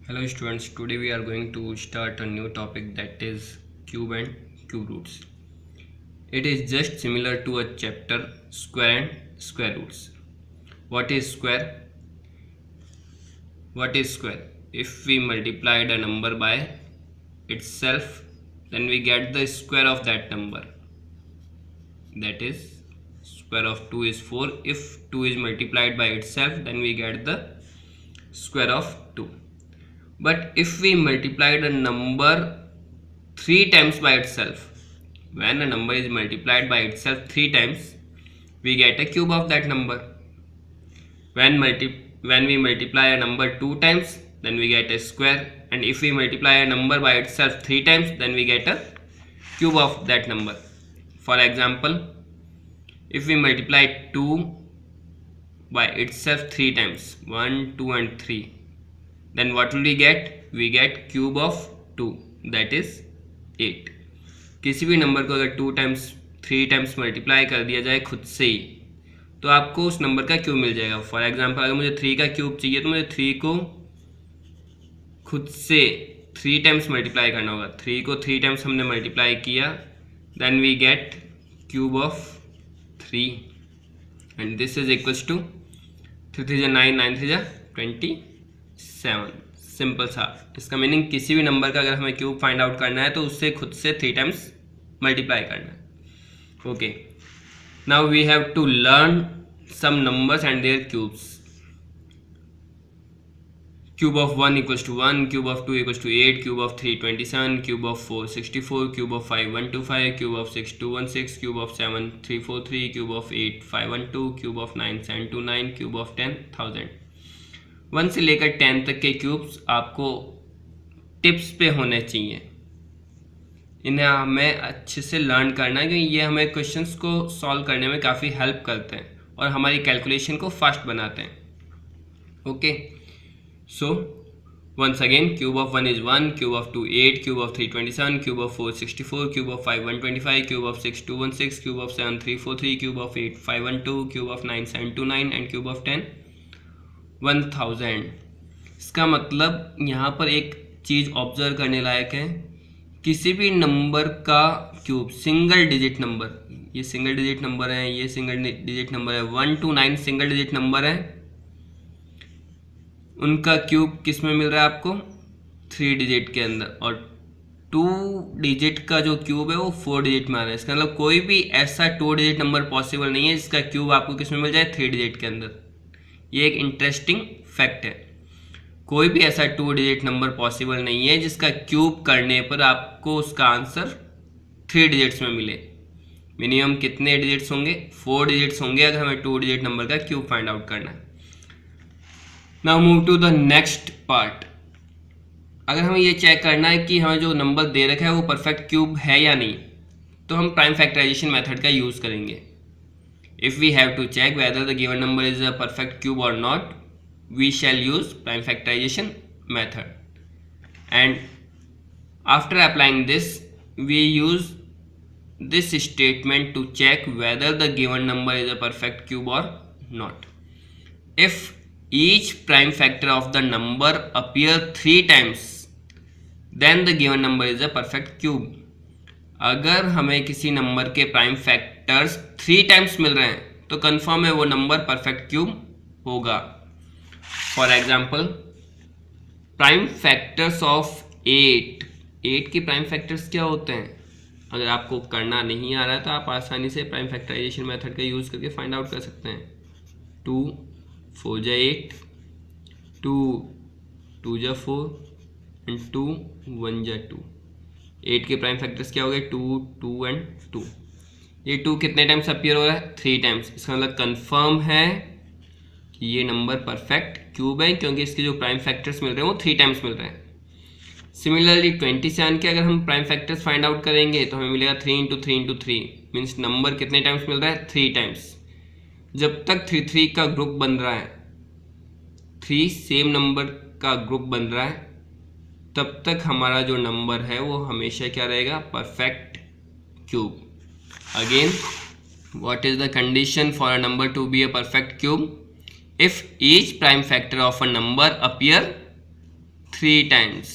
Hello students, today we are going to start a new topic that is cube and cube roots. It is just similar to a chapter square and square roots. What is square? What is square? If we multiply the number by itself, then we get the square of that number. That is square of 2 is 4. If 2 is multiplied by itself, then we get the square of 2. But if we multiply the number 3 times by itself, when a number is multiplied by itself 3 times, we get a cube of that number. When we multiply a number 2 times, then we get a square, and if we multiply a number by itself 3 times, then we get a cube of that number. For example, if we multiply 2 by itself 3 times, 1, 2 and 3, then what will we get? We get cube of 2, that is 8. किसी भी number को अगर 2 times 3 times multiply कर दिया जाए खुद से ही, तो आपको उस नंबर का क्यूब मिल जाएगा. फॉर एग्जांपल, अगर मुझे 3 का क्यूब चाहिए तो मुझे 3 को खुद से 3 टाइम्स मल्टीप्लाई करना होगा. 3 को 3 टाइम्स हमने मल्टीप्लाई किया, then we get cube of 3 and this is equals to 3 3 9 9 3 27. Simple सा. इसका मीनिंग किसी भी नंबर का अगर हमें क्यूब फाइंड आउट करना है तो उससे खुद से 3 टाइम्स मल्टीप्लाई करना है. Okay, now we have to learn some numbers and their cubes. Cube of 1 equals to 1, cube of 2 equals to 8, cube of 3 27, cube of 4 64, cube of 5 125, cube of 6 216, cube of 7 343, cube of 8 512, cube of 9 729, cube of 10 1000. 1 से लेकर 10 तक के cubes आपको tips पे होने चाहिए. इन्हें हमें अच्छे से लर्न करना है क्योंकि ये हमें क्वेश्चंस को सॉल्व करने में काफ़ी हेल्प करते हैं और हमारी कैलकुलेशन को फास्ट बनाते हैं. Okay, so once again, cube of 1 is 1, cube of 2 8, cube of 3 27, cube of 4 64, cube of 5 125, cube of 6 216, cube of 7 343, cube of 8 512, cube of 9 729 and cube of 10 1000. इसका मतलब यहाँ पर एक चीज़ ऑब्जर्व करने लायक है. किसी भी नंबर का क्यूब, सिंगल डिजिट नंबर, ये सिंगल डिजिट नंबर है, ये सिंगल डिजिट नंबर है, 1 to 9 सिंगल डिजिट नंबर है, उनका क्यूब किस में मिल रहा है आपको? 3 डिजिट के अंदर. और 2 डिजिट का जो क्यूब है वो 4 डिजिट में आ रहा है. इसका मतलब कोई भी ऐसा 2 डिजिट नंबर पॉसिबल नहीं है जिसका क्यूब आपको किस में मिल जाए? 3 डिजिट के अंदर. ये एक इंटरेस्टिंग फैक्ट है. कोई भी ऐसा 2 डिजिट नंबर पॉसिबल नहीं है जिसका क्यूब करने पर आपको उसका आंसर 3 डिजिट्स में मिले. मिनिमम कितने डिजिट्स होंगे? 4 डिजिट्स होंगे अगर हमें 2 डिजिट नंबर का क्यूब फाइंड आउट करना है. Now move to the next part. अगर हमें ये चेक करना है कि हमें जो नंबर दे रखा है वो परफेक्ट क्यूब है या नहीं, तो हम प्राइम फैक्टराइजेशन मेथड का यूज़ करेंगे. If we have to check whether the given number is a perfect cube or not, we shall use prime factorization method. And after applying this, we use this statement to check whether the given number is a perfect cube or not. If each prime factor of the number appear 3 times, then the given number is a perfect cube. अगर हमें किसी number के prime factors 3 times मिल रहे हैं तो confirm है वो number perfect cube होगा. For example, prime factors of 8 के प्राइम फैक्टर्स क्या होते हैं? अगर आपको करना नहीं आ रहा है तो आप आसानी से प्राइम फैक्टराइजेशन मेथड का यूज़ करके फाइंड आउट कर सकते हैं. 2 4 जा 8, 2 2 जा 4 एंड 2 1 जा 2. 8 के प्राइम फैक्टर्स क्या हो गए? 2 2 एंड 2. ये 2 कितने टाइम्स अपीयर हो रहा है? 3 टाइम्स. इसका मतलब कंफर्म है कि ये नंबर परफेक्ट क्यूब है क्योंकि इसके जो प्राइम फैक्टर्स मिल रहे हैं वो 3 टाइम्स मिल रहे हैं. सिमिलरली 27 के अगर हम प्राइम फैक्टर्स फाइंड आउट करेंगे तो हमें मिलेगा 3 × 3 × 3 मीन्स नंबर कितने टाइम्स मिल रहा है? 3 टाइम्स. जब तक 3 3 का ग्रुप बन रहा है, 3 सेम नंबर का ग्रुप बन रहा है, तब तक हमारा जो नंबर है वो हमेशा क्या रहेगा? Perfect cube. Again, what is the condition for a number to be a perfect cube? If each prime factor of a number appear 3 times,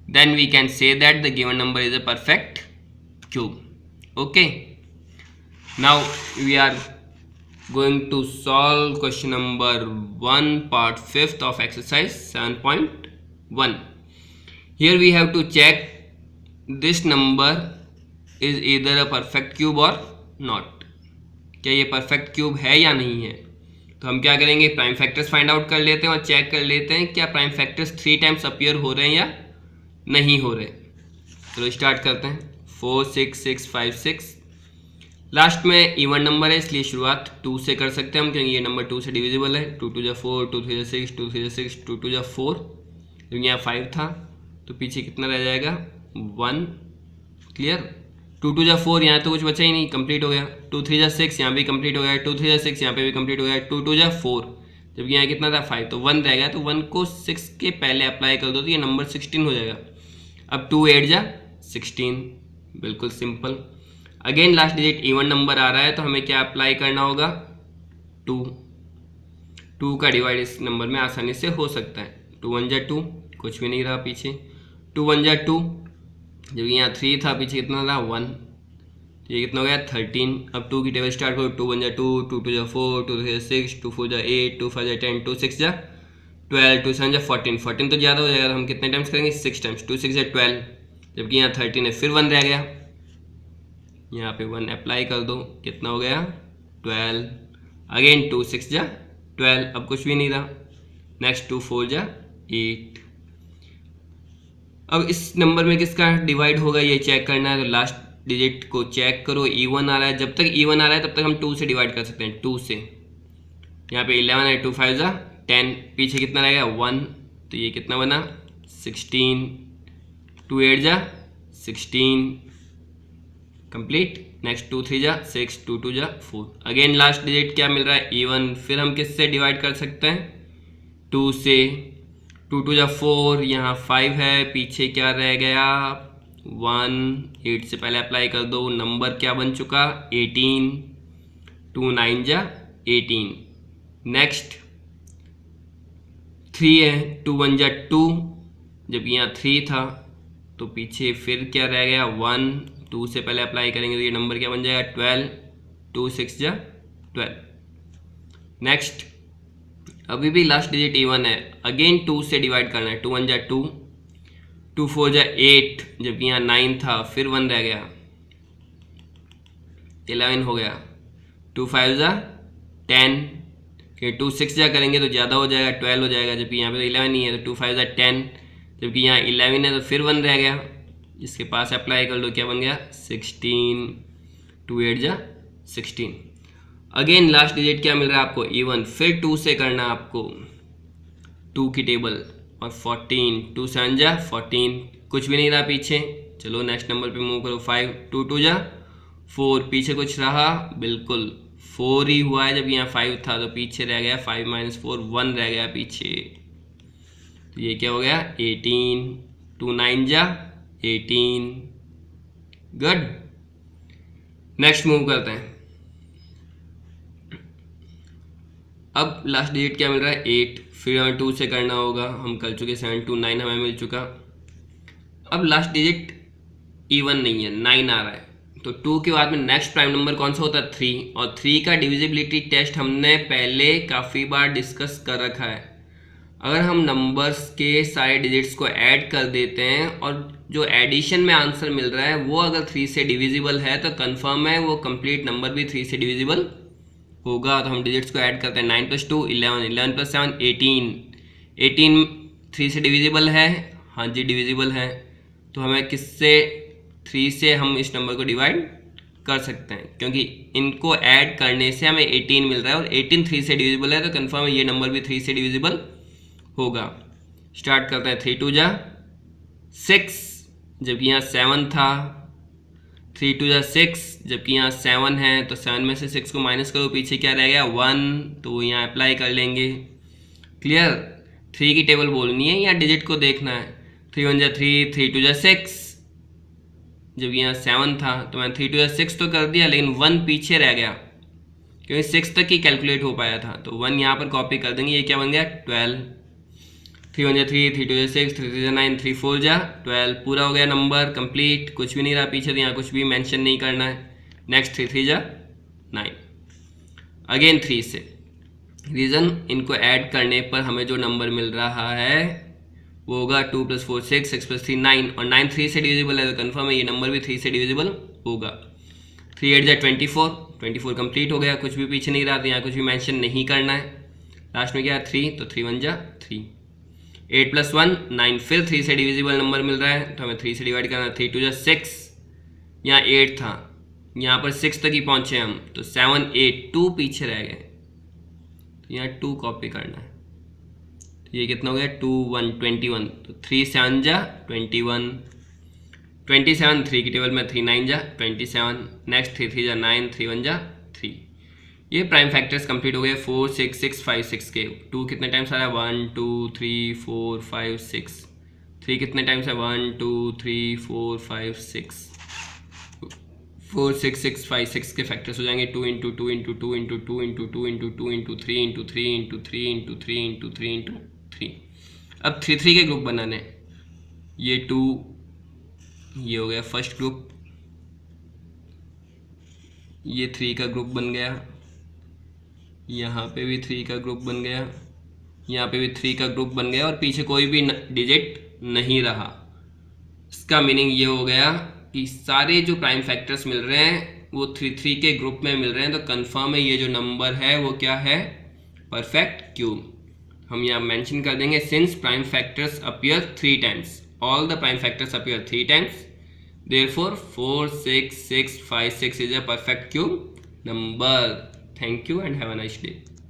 then we can say that the given number is a perfect cube. Okay, now we are going to solve question number 1 part 5th of exercise 7.1. Here we have to check this number is either a perfect cube or not. क्या ये perfect cube है या नहीं है? तो हम क्या करेंगे, प्राइम फैक्टर्स फाइंड आउट कर लेते हैं और चेक कर लेते हैं क्या प्राइम फैक्टर्स 3 टाइम्स अपीयर हो रहे हैं या नहीं हो रहे। चलो स्टार्ट करते हैं। 4 6 6 5 6। लास्ट में इवन नंबर है इसलिए शुरुआत 2 से कर सकते हैं हम, क्योंकि ये नंबर 2 से डिविजिबल है। 2 2 जा 4, 2 3 जा 6, 2 3 जा 6, 2 2 जा 4। क्योंकि यहाँ 5 था तो पीछे कितना रह जाएगा 1। क्लियर। 2 2 जा 4, यहाँ तो कुछ बचा ही नहीं, कंप्लीट हो गया। 2 3 जा 6, यहाँ भी कंप्लीट हो गया। 2 3 जा 6, यहाँ पे भी कंप्लीट हो गया। 2 2 जा 4, जबकि यहाँ कितना था 5, तो 1 रह गया। तो 1 को 6 के पहले अप्लाई कर दो तो ये नंबर 16 हो जाएगा। अब 2 8 जा 16, बिल्कुल simple. Again last digit even number आ रहा है तो हमें क्या अप्लाई करना होगा 2 का डिवाइड इस नंबर में आसानी से हो सकता है। 2 1 जा 2, कुछ भी नहीं रहा पीछे। 2 1 जा 2, जब यहाँ 3 था पीछे कितना था 1, तो ये कितना हो गया 13। अब 2 की टेबल स्टार्ट करो। 2 1 जा 2, 2 2 जा 4, 2 3 जा 6, 2 4 जा 8, 2 5 जा 10, 2 6 जा 12, 2 7 जा 14। 14 तो ज़्यादा हो जाएगा तो हम कितने टाइम्स करेंगे 6 टाइम्स। 2 6 जा 12, जबकि यहाँ 13 है, फिर 1 रह गया। यहाँ पे 1 अप्लाई कर दो, कितना हो गया 12। अगेन 2 6 जा 12, अब कुछ भी नहीं रहा। नेक्स्ट 2 4 जा 8। अब इस नंबर में किसका डिवाइड होगा ये चेक करना है, तो लास्ट डिजिट को चेक करो। इवन आ रहा है, जब तक इवन आ रहा है तब तक हम 2 से डिवाइड कर सकते हैं। 2 से यहाँ पे 11 है, 2 5 जा 10, पीछे कितना रहेगा 1, तो ये कितना बना 16। 2 8 जा 16, कंप्लीट। नेक्स्ट 2 3 जा 6, 2 2 जा 4। अगेन लास्ट डिजिट क्या मिल रहा है इवन। फिर हम किससे डिवाइड कर सकते हैं 2 से। 2 2 जा 4, यहाँ 5 है, पीछे क्या रह गया 1। 8 से पहले अप्लाई कर दो, नंबर क्या बन चुका 18। 2 9 जा 18। नेक्स्ट 3 है, 2 1 जा 2, जब यहाँ 3 था तो पीछे फिर क्या रह गया 1। 2 से पहले अप्लाई करेंगे तो ये नंबर क्या बन जाएगा 12। 2 6 जा 12। नेक्स्ट अभी भी लास्ट डिजिट इवन है, अगेन 2 से डिवाइड करना है। 2 1 जा 2, 2 4 जा 8, जबकि यहाँ 9 था, फिर 1 रह गया 11 हो गया। 2 5 जा 10, कि 2 6 जा करेंगे तो ज़्यादा हो जाएगा 12 हो जाएगा, जबकि यहाँ पे तो 11 नहीं है। तो 2 5 जा 10, जबकि यहाँ 11 है तो फिर 1 रह गया, इसके पास अप्लाई कर लो क्या बन गया 16। 2 8 जा 16। अगेन लास्ट डिजिट क्या मिल रहा है आपको इवन। फिर 2 से करना आपको 2 की टेबल और 14। 2 7 जा 14, कुछ भी नहीं रहा पीछे। चलो नेक्स्ट नंबर पे मूव करो 5। 2 2 जा 4, पीछे कुछ रहा बिल्कुल 4 ही हुआ है, जब यहाँ 5 था तो पीछे रह गया 5 - 4, 1 रह गया पीछे, तो ये क्या हो गया 18। 2 9 जा 18। गुड। नेक्स्ट मूव करते हैं। अब लास्ट डिजिट क्या मिल रहा है 8, फिर हमें 2 से करना होगा, हम कर चुके 7 2 9 हमें मिल चुका। अब लास्ट डिजिट इवन नहीं है, 9 आ रहा है, तो 2 के बाद में नेक्स्ट प्राइम नंबर कौन सा होता है 3। और 3 का डिविजिबिलिटी टेस्ट हमने पहले काफ़ी बार डिस्कस कर रखा है। अगर हम नंबर्स के सारे डिजिट्स को ऐड कर देते हैं और जो एडिशन में आंसर मिल रहा है वो अगर 3 से डिविजिबल है तो कंफर्म है वो कंप्लीट नंबर भी 3 से डिविजिबल होगा। तो हम डिजिट्स को ऐड करते हैं। 9 + 2 11, 11 + 7 18। 18 3 से डिविजिबल है, हाँ जी डिविजिबल है, तो हमें किससे 3 से हम इस नंबर को डिवाइड कर सकते हैं, क्योंकि इनको ऐड करने से हमें 18 मिल रहा है और 18 3 से डिविजिबल है, तो कंफर्म है ये नंबर भी 3 से डिविजिबल होगा। स्टार्ट करते हैं। 3 2 जा 6, जबकि यहाँ 7 था। 3 2 जा 6, जबकि यहाँ 7 है, तो 7 में से 6 को माइनस करो, पीछे क्या रह गया 1, तो यहाँ अप्लाई कर लेंगे। क्लियर। 3 की टेबल बोलनी है या डिजिट को देखना है। 3 1 जा 3, 3 2 जा 6, जब यहाँ 7 था तो मैंने 3 2 जा 6 तो कर दिया, लेकिन 1 पीछे रह गया क्योंकि 6 तक ही कैलकुलेट हो पाया था, तो 1 यहाँ पर कॉपी कर देंगे, ये क्या बन गया 12। 3 1 जा 3, 3 2 जा 6, 3 3 जा 9, 3 4 जा 12, पूरा हो गया नंबर कंप्लीट, कुछ भी नहीं रहा पीछे, तो यहाँ कुछ भी मेंशन नहीं करना है। नेक्स्ट 3 3 जा 9, अगेन 3 से, रीज़न इनको ऐड करने पर हमें जो नंबर मिल रहा है वो होगा 2 + 4 6, 6 + 3 9, और 9 3 से डिविजिबल है तो कन्फर्म है ये नंबर भी 3 से डिविजिबल होगा। 3 8 जा 24, 24 कंप्लीट हो गया, कुछ भी पीछे नहीं रहा, तो यहाँ कुछ भी मेंशन नहीं करना है। लास्ट में क्या है 3, तो 3 1 जा 3, 8 + 1 9, फिर 3 से डिविजिबल नंबर मिल रहा है तो हमें 3 से डिवाइड करना है। 3 2 जा 6, यहाँ 8 था, यहाँ पर 6 तक ही पहुँचे हम, तो 7 8 2 पीछे रह गए, तो यहाँ 2 कॉपी करना है। तो ये कितना हो गया 2 1 21, तो 3 7 जा 21, 27 3 की टेबल में 3 9 जा 27, नेक्स्ट 3 3 जा 9, 3 1 जा 3। ये प्राइम फैक्टर्स कंप्लीट हो गए 4 6 6 5 6 के। 2 कितने टाइम्स आ रहा है 1 2 3 4 5 6, 3 कितने टाइम्स है 1 2 3 4 5 6, 4 6 6 5 6 के फैक्टर्स हो जाएंगे 2 × 2 × 2 × 2 × 2 × 2 × 3 × 3 × 3 × 3 × 3 × 3। अब 3 3 के ग्रुप बनाने, ये 2, ये हो गया फर्स्ट ग्रुप, ये 3 का ग्रुप बन गया, यहाँ पे भी 3 का ग्रुप बन गया, यहाँ पे भी 3 का ग्रुप बन गया, और पीछे कोई भी डिजिट नहीं रहा। इसका मीनिंग ये हो गया कि सारे जो प्राइम फैक्टर्स मिल रहे हैं वो 3 3 के ग्रुप में मिल रहे हैं, तो कंफर्म है ये जो नंबर है वो क्या है, परफेक्ट क्यूब। हम यहाँ मेंशन कर देंगे since prime factors appear 3 times, all the prime factors appear 3 times, therefore 4 6 6 5 6 is a perfect cube number. Thank you and have a nice day.